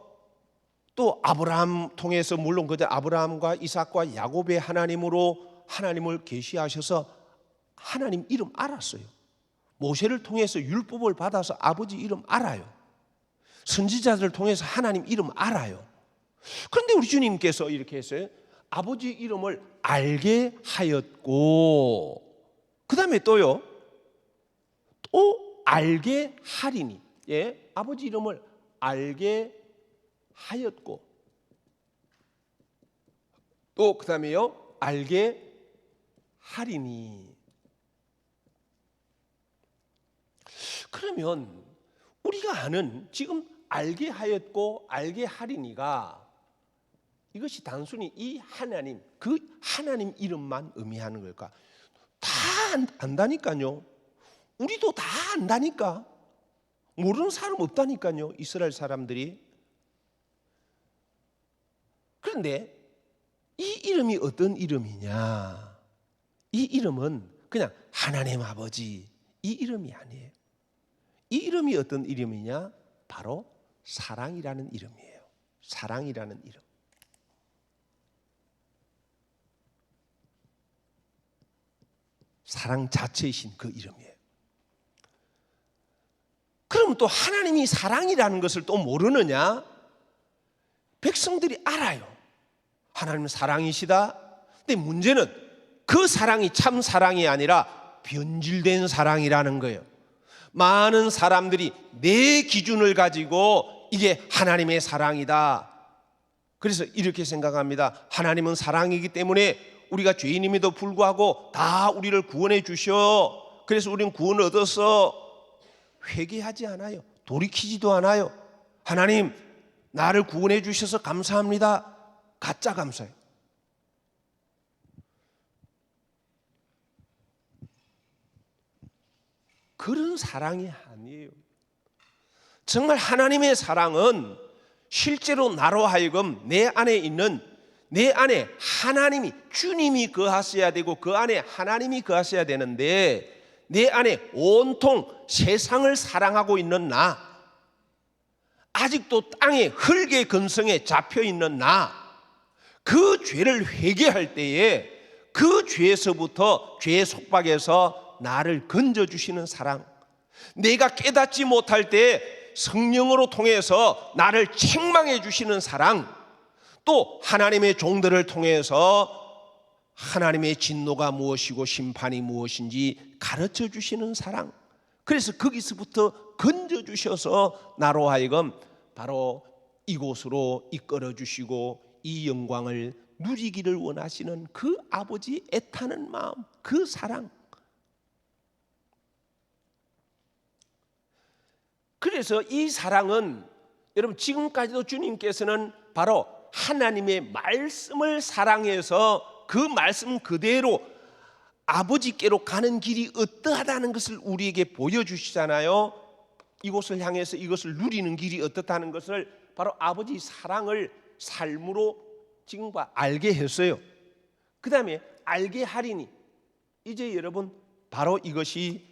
또 아브라함 통해서, 물론 그저 아브라함과 이삭과 야곱의 하나님으로 하나님을 계시하셔서 하나님 이름 알았어요. 모세를 통해서 율법을 받아서 아버지 이름 알아요. 선지자들을 통해서 하나님 이름 알아요. 그런데 우리 주님께서 이렇게 했어요. 아버지 이름을 알게 하였고, 그 다음에 또요, 또 알게 하리니. 예, 아버지 이름을 알게 하였고, 또 그 다음에요, 알게 하리니. 그러면 우리가 아는 지금 알게 하였고 알게 하리니가, 이것이 단순히 이 하나님, 그 하나님 이름만 의미하는 걸까? 다 안다니까요. 우리도 다 안다니까. 모르는 사람 없다니까요, 이스라엘 사람들이. 그런데 이 이름이 어떤 이름이냐? 이 이름은 그냥 하나님 아버지, 이 이름이 아니에요. 이 이름이 어떤 이름이냐? 바로 사랑이라는 이름이에요. 사랑이라는 이름. 사랑 자체이신 그 이름이에요. 그럼 또 하나님이 사랑이라는 것을 또 모르느냐? 백성들이 알아요. 하나님은 사랑이시다. 근데 문제는 그 사랑이 참 사랑이 아니라 변질된 사랑이라는 거예요. 많은 사람들이 내 기준을 가지고 이게 하나님의 사랑이다. 그래서 이렇게 생각합니다. 하나님은 사랑이기 때문에 우리가 죄인임에도 불구하고 다 우리를 구원해 주셔. 그래서 우리는 구원을 얻어서 회개하지 않아요. 돌이키지도 않아요. 하나님, 나를 구원해 주셔서 감사합니다. 가짜 감사해요. 그런 사랑이 아니에요. 정말 하나님의 사랑은 실제로 나로 하여금 내 안에 하나님이, 주님이 거하셔야 되고 그 안에 하나님이 거하셔야 되는데, 내 안에 온통 세상을 사랑하고 있는 나, 아직도 땅의 흙의 근성에 잡혀 있는 나, 그 죄를 회개할 때에 그 죄에서부터, 죄의 속박에서 나를 건져주시는 사랑, 내가 깨닫지 못할 때 성령으로 통해서 나를 책망해 주시는 사랑, 또 하나님의 종들을 통해서 하나님의 진노가 무엇이고 심판이 무엇인지 가르쳐 주시는 사랑. 그래서 거기서부터 건져 주셔서 나로 하여금 바로 이곳으로 이끌어 주시고 이 영광을 누리기를 원하시는 그 아버지 애타는 마음, 그 사랑. 그래서 이 사랑은 여러분 지금까지도 주님께서는 바로 하나님의 말씀을 사랑해서 그 말씀 그대로 아버지께로 가는 길이 어떠하다는 것을 우리에게 보여주시잖아요. 이곳을 향해서 이것을 누리는 길이 어떻다는 것을 바로 아버지 사랑을 삶으로 지금과 알게 했어요. 그 다음에 알게 하리니 이제 여러분 바로 이것이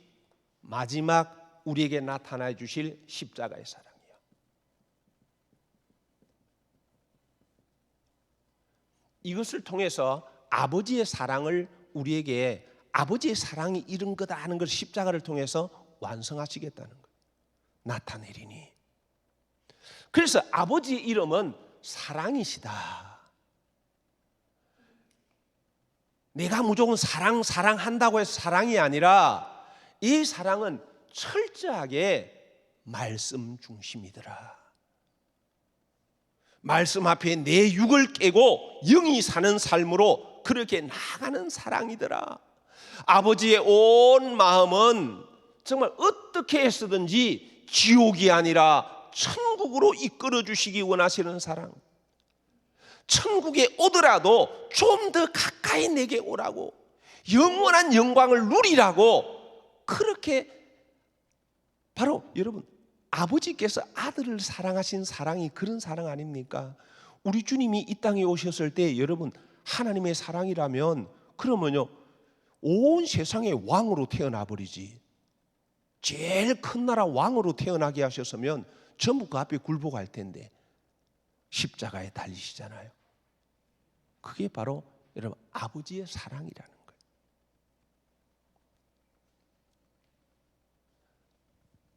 마지막 우리에게 나타나 주실 십자가의 사랑이에요. 이것을 통해서 아버지의 사랑을 우리에게 아버지의 사랑이 이런 거다 하는 것을 십자가를 통해서 완성하시겠다는 거예요. 나타내리니. 그래서 아버지의 이름은 사랑이시다. 내가 무조건 사랑한다고 해서 사랑이 아니라 이 사랑은 철저하게 말씀 중심이더라. 말씀 앞에 내 육을 깨고 영이 사는 삶으로 그렇게 나아가는 사랑이더라. 아버지의 온 마음은 정말 어떻게 해서든지 지옥이 아니라 천국으로 이끌어 주시기 원하시는 사랑. 천국에 오더라도 좀 더 가까이 내게 오라고, 영원한 영광을 누리라고, 그렇게 바로 여러분 아버지께서 아들을 사랑하신 사랑이 그런 사랑 아닙니까? 우리 주님이 이 땅에 오셨을 때 여러분 하나님의 사랑이라면 그러면요 온 세상의 왕으로 태어나 버리지. 제일 큰 나라 왕으로 태어나게 하셨으면 전부 그 앞에 굴복할 텐데 십자가에 달리시잖아요. 그게 바로 여러분 아버지의 사랑이라는 거예요.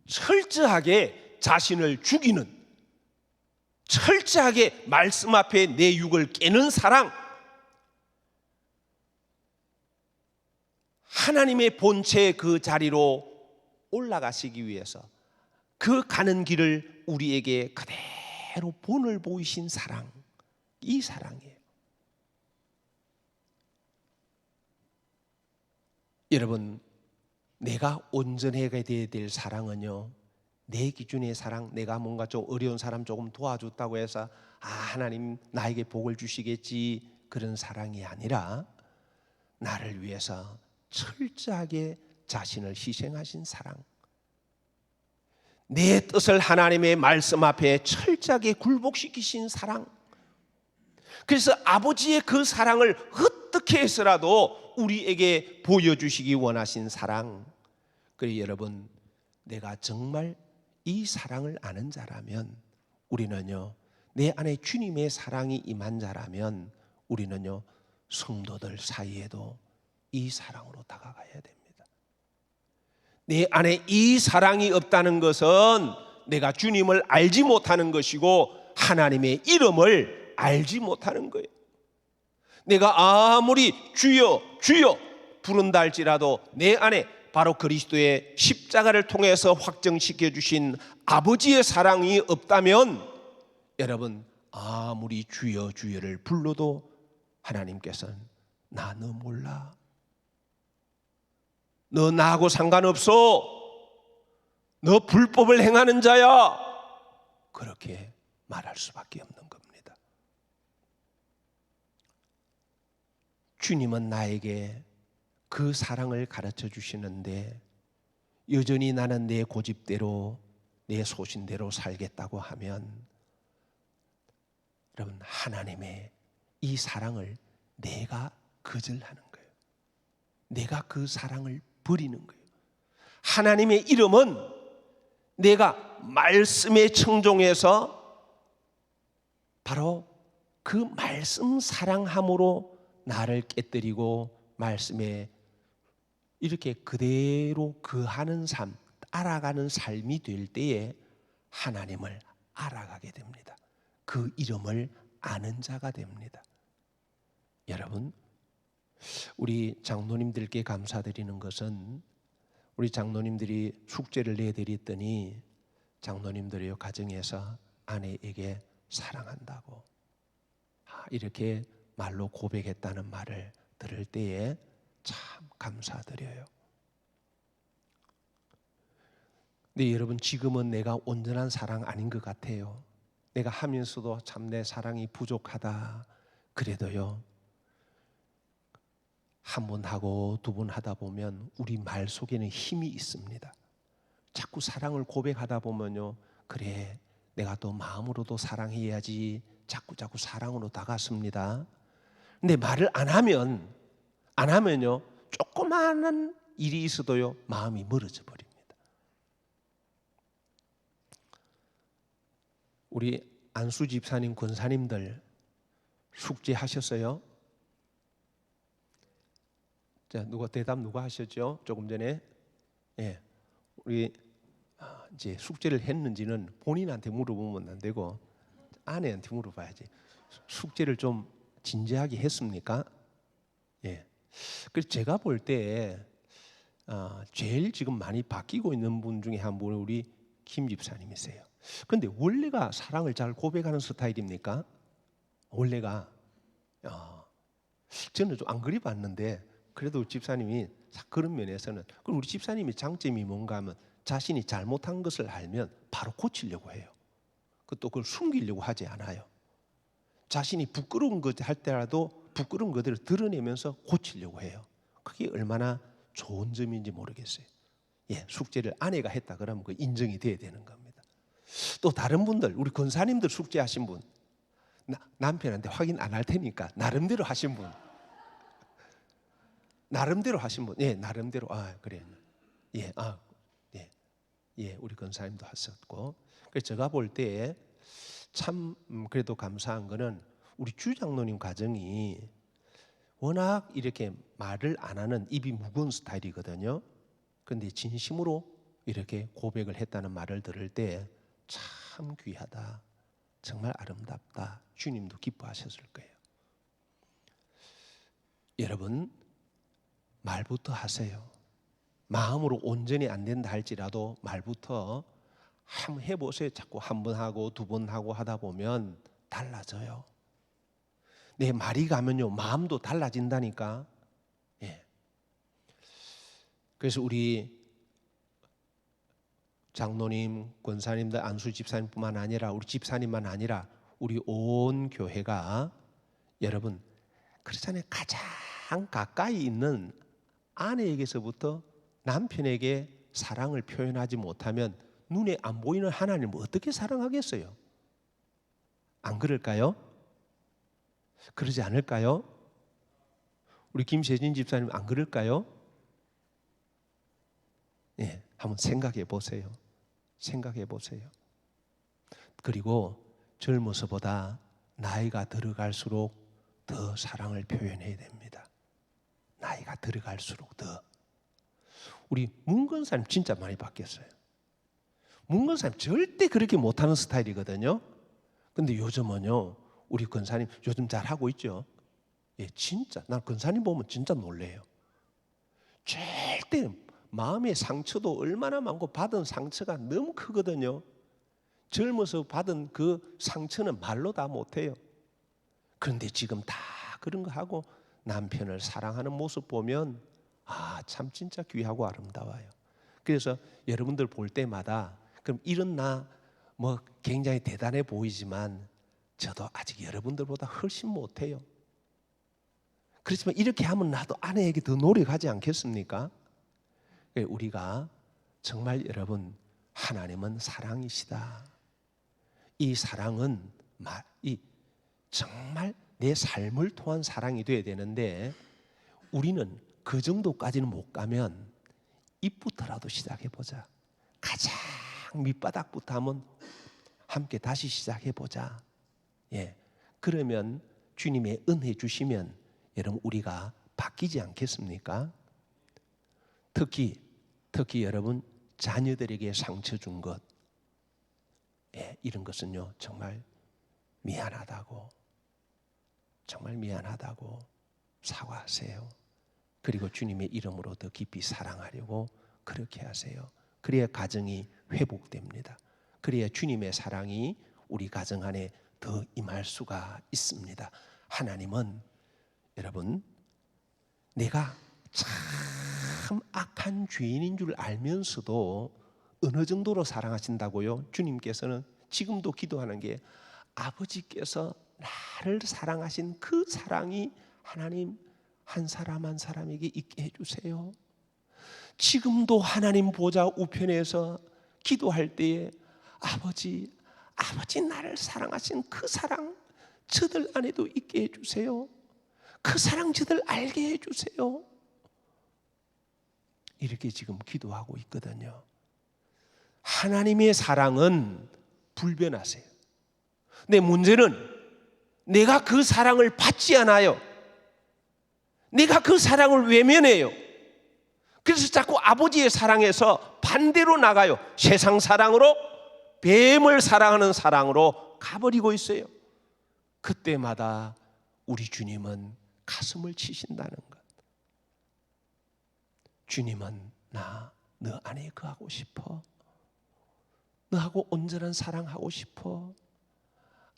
철저하게 자신을 죽이는, 철저하게 말씀 앞에 내 육을 깨는 사랑, 하나님의 본체의 그 자리로 올라가시기 위해서 그 가는 길을 우리에게 그대로 본을 보이신 사랑, 이 사랑이에요. 여러분, 내가 온전해야 될 사랑은요, 내 기준의 사랑, 내가 뭔가 좀 어려운 사람 조금 도와줬다고 해서 하나님 나에게 복을 주시겠지, 그런 사랑이 아니라 나를 위해서 철저하게 자신을 희생하신 사랑, 내 뜻을 하나님의 말씀 앞에 철저하게 굴복시키신 사랑. 그래서 아버지의 그 사랑을 어떻게 해서라도 우리에게 보여주시기 원하신 사랑. 그래서 여러분, 내가 정말 이 사랑을 아는 자라면, 우리는요 내 안에 주님의 사랑이 임한 자라면 우리는요 성도들 사이에도 이 사랑으로 다가가야 됩니다. 내 안에 이 사랑이 없다는 것은 내가 주님을 알지 못하는 것이고 하나님의 이름을 알지 못하는 거예요. 내가 아무리 주여 주여 부른다 할지라도 내 안에 바로 그리스도의 십자가를 통해서 확정시켜 주신 아버지의 사랑이 없다면 여러분 아무리 주여 주여를 불러도 하나님께서는 나 너 몰라, 너 나하고 상관없어, 너 불법을 행하는 자야, 그렇게 말할 수밖에 없는 겁니다. 주님은 나에게 그 사랑을 가르쳐 주시는데 여전히 나는 내 고집대로 내 소신대로 살겠다고 하면 여러분 하나님의 이 사랑을 내가 거절하는 거예요. 내가 그 사랑을 버리는 거예요. 하나님의 이름은 내가 말씀에 청종해서 바로 그 말씀 사랑함으로 나를 깨뜨리고 말씀에 이렇게 그대로 거하는 삶, 따라가는 삶이 될 때에 하나님을 알아가게 됩니다. 그 이름을 아는 자가 됩니다. 여러분, 우리 장로님들께 감사드리는 것은 우리 장로님들이 숙제를 내드렸더니 장로님들이 가정에서 아내에게 사랑한다고. 이렇게 말로 고백했다는 말을 들을 때에 참 감사드려요. 근데 여러분, 지금은 내가 온전한 사랑 아닌 것 같아요. 내가 하면서도 참 내 사랑이 부족하다. 그래도요, 한 번 하고 두 번 하다 보면 우리 말 속에는 힘이 있습니다. 자꾸 사랑을 고백하다 보면요, 그래, 내가 또 마음으로도 사랑해야지. 자꾸 사랑으로 다가섭니다. 근데 말을 안 하면요, 조그마한 일이 있어도요, 마음이 멀어져 버립니다. 우리 안수 집사님, 권사님들 숙제하셨어요? 자, 누가 하셨죠? 조금 전에. 예, 우리 이제 숙제를 했는지는 본인한테 물어보면 안 되고 아내한테 물어봐야지. 숙제를 좀 진지하게 했습니까? 예. 그래서 제가 볼 때 제일 지금 많이 바뀌고 있는 분 중에 한 분이 우리 김 집사님이세요. 그런데 원래가 사랑을 잘 고백하는 스타일입니까? 원래가 저는 좀 안 그리 봤는데 그래도 집사님이 그런 면에서는, 그리고 우리 집사님의 장점이 뭔가 하면 자신이 잘못한 것을 알면 바로 고치려고 해요. 또 그걸 숨기려고 하지 않아요. 자신이 부끄러운 것 할 때라도 부끄러운 것들을 드러내면서 고치려고 해요. 그게 얼마나 좋은 점인지 모르겠어요. 예, 숙제를 아내가 했다 그러면 그 인정이 돼야 되는 겁니다. 또 다른 분들, 우리 권사님들 숙제하신 분, 남편한테 확인 안 할 테니까 나름대로 하신 분, 예, 나름대로. 그래, 예, 예, 우리 권사님도 하셨고. 그래서 제가 볼 때 참 그래도 감사한 거는 우리 주장로님 가정이 워낙 이렇게 말을 안 하는 입이 무거운 스타일이거든요. 그런데 진심으로 이렇게 고백을 했다는 말을 들을 때 참 귀하다, 정말 아름답다, 주님도 기뻐하셨을 거예요. 여러분, 말부터 하세요. 마음으로 온전히 안 된다 할지라도 말부터 한번 해보세요. 자꾸 한 번 하고 두 번 하고 하다 보면 달라져요. 내 말이 가면요, 마음도 달라진다니까. 예. 그래서 우리 장로님, 권사님들, 안수 집사님뿐만 아니라 우리 집사님만 아니라 우리 온 교회가, 여러분 그렇잖아요. 가장 가까이 있는 아내에게서부터 남편에게 사랑을 표현하지 못하면 눈에 안 보이는 하나님을 어떻게 사랑하겠어요? 안 그럴까요? 그러지 않을까요? 우리 김세진 집사님 안 그럴까요? 예, 한번 생각해 보세요. 생각해 보세요. 그리고 젊어서보다 나이가 들어갈수록 더 사랑을 표현해야 됩니다. 나이가 들어갈수록 더. 우리 문건사님 진짜 많이 바뀌었어요. 문건사님 절대 그렇게 못하는 스타일이거든요. 근데 요즘은요, 우리 권사님 요즘 잘하고 있죠. 예, 진짜 난 권사님 보면 진짜 놀래요. 절대 마음의 상처도 얼마나 많고 받은 상처가 너무 크거든요. 젊어서 받은 그 상처는 말로 다 못해요. 그런데 지금 다 그런 거 하고 남편을 사랑하는 모습 보면 참 진짜 귀하고 아름다워요. 그래서 여러분들 볼 때마다 그럼 이런 나 뭐 굉장히 대단해 보이지만 저도 아직 여러분들보다 훨씬 못해요. 그렇지만 이렇게 하면 나도 아내에게 더 노력하지 않겠습니까? 우리가 정말 여러분, 하나님은 사랑이시다. 이 사랑은 정말 내 삶을 통한 사랑이 돼야 되는데 우리는 그 정도까지는 못 가면 입부터라도 시작해보자. 가장 밑바닥부터 하면 함께 다시 시작해보자. 예, 그러면 주님의 은혜 주시면 여러분 우리가 바뀌지 않겠습니까? 특히 여러분 자녀들에게 상처 준 것, 예, 이런 것은요 정말 미안하다고, 정말 미안하다고 사과하세요. 그리고 주님의 이름으로 더 깊이 사랑하려고 그렇게 하세요. 그래야 가정이 회복됩니다. 그래야 주님의 사랑이 우리 가정 안에 더 임할 수가 있습니다. 하나님은 여러분, 내가 참 악한 죄인인 줄 알면서도 어느 정도로 사랑하신다고요? 주님께서는 지금도 기도하는 게 아버지께서 나를 사랑하신 그 사랑이 하나님 한 사람 한 사람에게 있게 해주세요. 지금도 하나님 보좌 우편에서 기도할 때에 아버지 나를 사랑하신 그 사랑 저들 안에도 있게 해주세요. 그 사랑 저들 알게 해주세요. 이렇게 지금 기도하고 있거든요. 하나님의 사랑은 불변하세요. 근데 문제는 내가 그 사랑을 받지 않아요. 내가 그 사랑을 외면해요. 그래서 자꾸 아버지의 사랑에서 반대로 나가요. 세상 사랑으로, 뱀을 사랑하는 사랑으로 가버리고 있어요. 그때마다 우리 주님은 가슴을 치신다는 것. 주님은 너 안에 거하고 싶어. 너하고 온전한 사랑하고 싶어.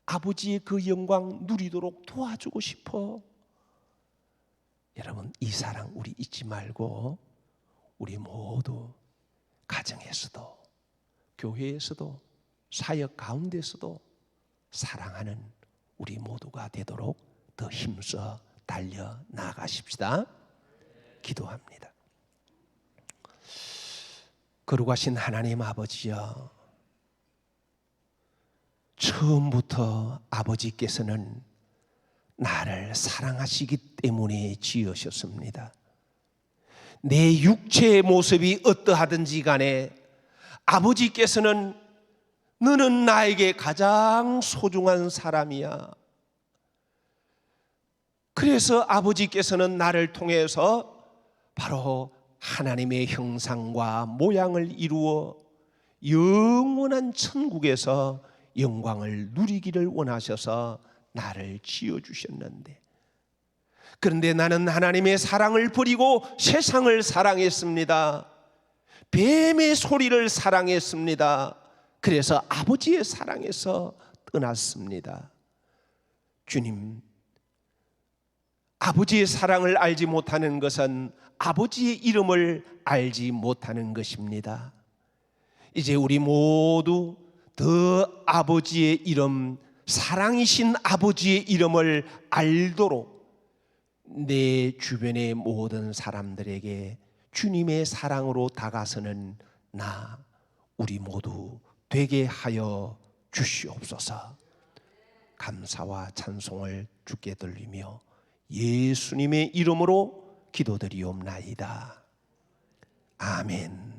아버지의 그 영광 누리도록 도와주고 싶어. 여러분, 이 사랑 우리 잊지 말고 우리 모두 가정에서도 교회에서도 사역 가운데서도 사랑하는 우리 모두가 되도록 더 힘써 달려 나가십시다. 기도합니다. 거룩하신 하나님 아버지여, 처음부터 아버지께서는 나를 사랑하시기 때문에 지으셨습니다. 내 육체의 모습이 어떠하든지 간에 아버지께서는 너는 나에게 가장 소중한 사람이야. 그래서 아버지께서는 나를 통해서 바로 하나님의 형상과 모양을 이루어 영원한 천국에서 영광을 누리기를 원하셔서 나를 지어주셨는데, 그런데 나는 하나님의 사랑을 버리고 세상을 사랑했습니다. 뱀의 소리를 사랑했습니다. 그래서 아버지의 사랑에서 떠났습니다. 주님, 아버지의 사랑을 알지 못하는 것은 아버지의 이름을 알지 못하는 것입니다. 이제 우리 모두 더 아버지의 이름, 사랑이신 아버지의 이름을 알도록 내 주변의 모든 사람들에게 주님의 사랑으로 다가서는 우리 모두 되게 하여 주시옵소서. 감사와 찬송을 주께 돌리며 예수님의 이름으로 기도드리옵나이다. 아멘.